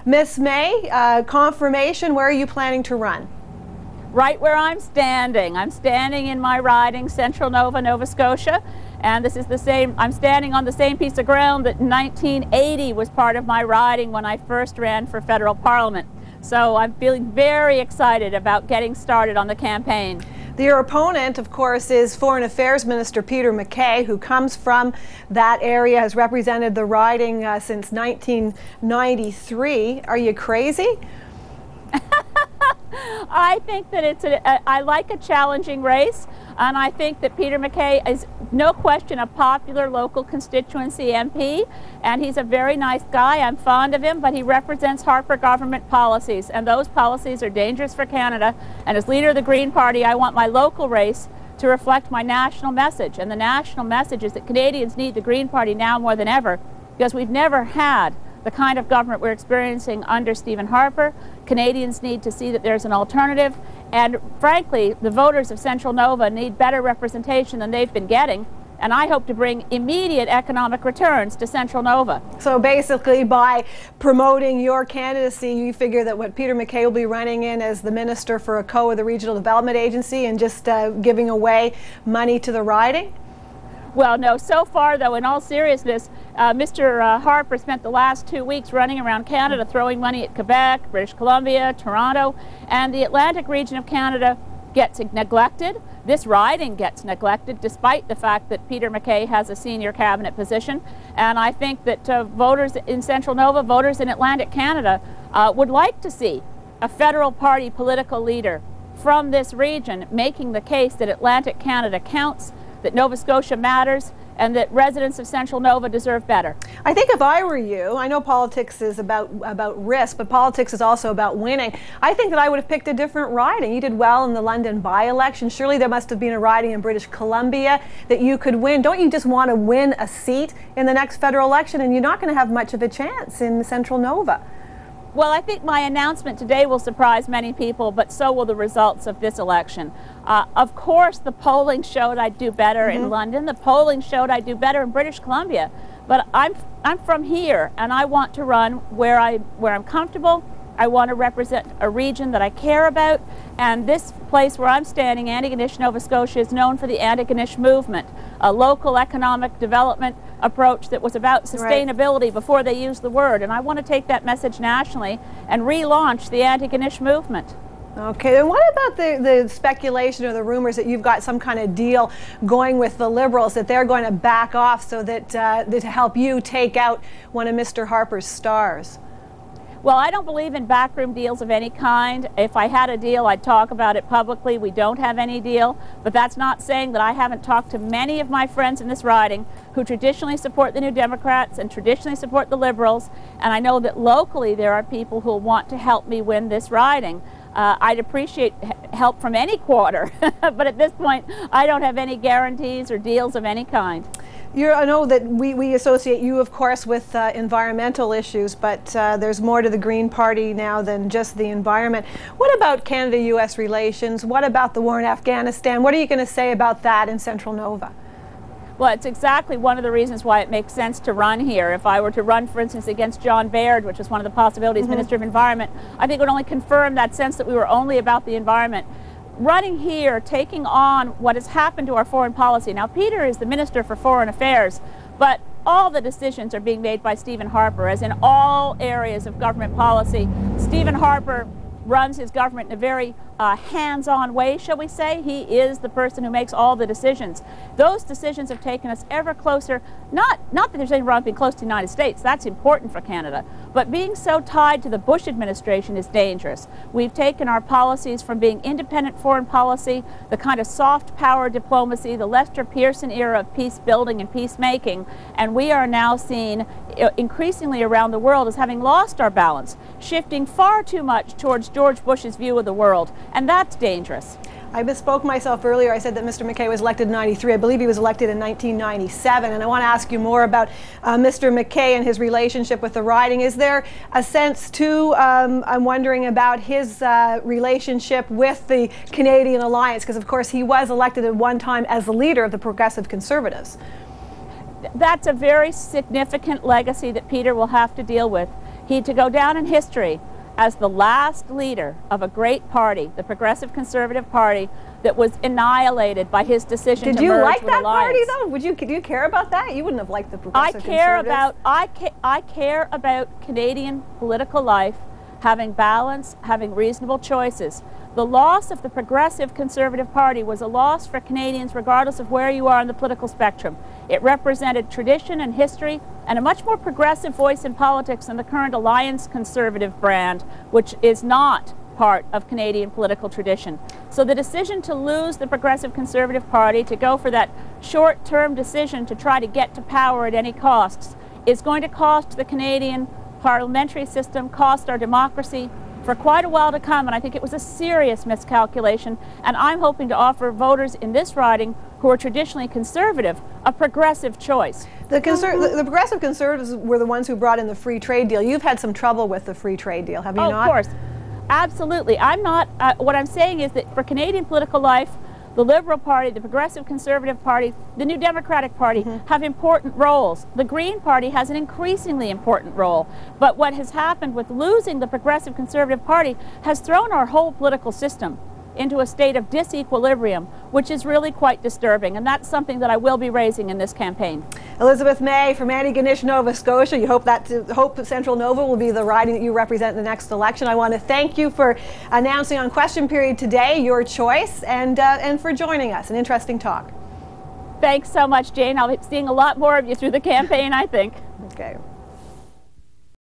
Miss May, confirmation, where are you planning to run? Right where I'm standing. I'm standing in my riding, Central Nova, Nova Scotia, and this is the same, I'm standing on the same piece of ground that in 1980 was part of my riding when I first ran for federal parliament. So I'm feeling very excited about getting started on the campaign. Your opponent, of course, is Foreign Affairs Minister Peter McKay, who comes from that area, has represented the riding since 1993. Are you crazy? I think that I like a challenging race, and I think that Peter McKay is no question a popular local constituency MP, and he's a very nice guy. I'm fond of him, but he represents Harper government policies, and those policies are dangerous for Canada. And as leader of the Green Party, I want my local race to reflect my national message, and the national message is that Canadians need the Green Party now more than ever, because we've never had the kind of government we're experiencing under Stephen Harper. Canadians need to see that there's an alternative, and frankly, the voters of Central Nova need better representation than they've been getting, and I hope to bring immediate economic returns to Central Nova. So basically, by promoting your candidacy, you figure that what Peter McKay will be running in as the Minister for ACOA, the Regional Development Agency, and just giving away money to the riding? Well, no, so far, though, in all seriousness, Mr. Harper spent the last 2 weeks running around Canada throwing money at Quebec, British Columbia, Toronto, and the Atlantic region of Canada gets neglected. This riding gets neglected, despite the fact that Peter McKay has a senior cabinet position. And I think that voters in Central Nova, voters in Atlantic Canada, would like to see a federal party political leader from this region making the case that Atlantic Canada counts, that Nova Scotia matters, and that residents of Central Nova deserve better. I think if I were you, I know politics is about risk, but politics is also about winning. I think that I would have picked a different riding. You did well in the London by-election. Surely there must have been a riding in British Columbia that you could win. Don't you just want to win a seat in the next federal election? And you're not going to have much of a chance in Central Nova. Well, I think my announcement today will surprise many people, but so will the results of this election. Of course, the polling showed I'd do better in London. The polling showed I'd do better in British Columbia. But I'm from here, and I want to run where I'm comfortable. I want to represent a region that I care about. And this place where I'm standing, Antigonish, Nova Scotia, is known for the Antigonish movement, a local economic development approach that was about sustainability before they used the word. And I want to take that message nationally and relaunch the Antigonish movement. Okay, and what about the speculation or the rumors that you've got some kind of deal going with the Liberals, that they're going to back off so that to help you take out one of Mr. Harper's stars? Well, I don't believe in backroom deals of any kind. If I had a deal, I'd talk about it publicly. We don't have any deal, but that's not saying that I haven't talked to many of my friends in this riding who traditionally support the New Democrats and traditionally support the Liberals, and I know that locally there are people who want to help me win this riding. I'd appreciate help from any quarter, but at this point, I don't have any guarantees or deals of any kind. I know that we associate you, of course, with environmental issues, but there's more to the Green Party now than just the environment. What about Canada-U.S. relations? What about the war in Afghanistan? What are you going to say about that in Central Nova? Well, it's exactly one of the reasons why it makes sense to run here. If I were to run, for instance, against John Baird, which is one of the possibilities, Minister of Environment, I think it would only confirm that sense that we were only about the environment. Running here, taking on what has happened to our foreign policy. Now, Peter is the Minister for Foreign Affairs, but all the decisions are being made by Stephen Harper, as in all areas of government policy. Stephen Harper runs his government in a very hands-on way, shall we say. He is the person who makes all the decisions. Those decisions have taken us ever closer, not that there's anything wrong being close to the United States, that's important for Canada, but being so tied to the Bush administration is dangerous. We've taken our policies from being independent foreign policy, the kind of soft power diplomacy, the Lester Pearson era of peace building and peacemaking, and we are now seen increasingly around the world as having lost our balance, shifting far too much towards George Bush's view of the world. And that's dangerous. I misspoke myself earlier. I said that Mr. McKay was elected in '93. I believe he was elected in 1997. And I want to ask you more about Mr. McKay and his relationship with the riding. Is there a sense, too, I'm wondering about his relationship with the Canadian Alliance? Because, of course, he was elected at one time as the leader of the Progressive Conservatives. That's a very significant legacy that Peter will have to deal with. to go down in history as the last leader of a great party, the Progressive Conservative Party, that was annihilated by his decision to merge with Did you like Alliance. that party, though? Do you care about that? You wouldn't have liked the Progressive Conservatives. I care about Canadian political life having balance, having reasonable choices. The loss of the Progressive Conservative Party was a loss for Canadians regardless of where you are on the political spectrum. It represented tradition and history and a much more progressive voice in politics than the current Alliance Conservative brand, which is not part of Canadian political tradition. So the decision to lose the Progressive Conservative Party, to go for that short-term decision to try to get to power at any costs, is going to cost the Canadian parliamentary system, cost our democracy for quite a while to come, and I think it was a serious miscalculation, and I'm hoping to offer voters in this riding who are traditionally conservative a progressive choice. The Progressive Conservatives were the ones who brought in the free trade deal. You've had some trouble with the free trade deal, have you not? Of course. Absolutely. I'm not, what I'm saying is that for Canadian political life, the Liberal Party, the Progressive Conservative Party, the New Democratic Party have important roles. The Green Party has an increasingly important role. But what has happened with losing the Progressive Conservative Party has thrown our whole political system into a state of disequilibrium, which is really quite disturbing, and that's something that I will be raising in this campaign. Elizabeth May from Agaisnt, Nova Scotia. You hope Central Nova will be the riding that you represent in the next election. I want to thank you for announcing on Question Period today your choice and for joining us. An interesting talk. Thanks so much, Jane. I'll be seeing a lot more of you through the campaign, I think. Okay.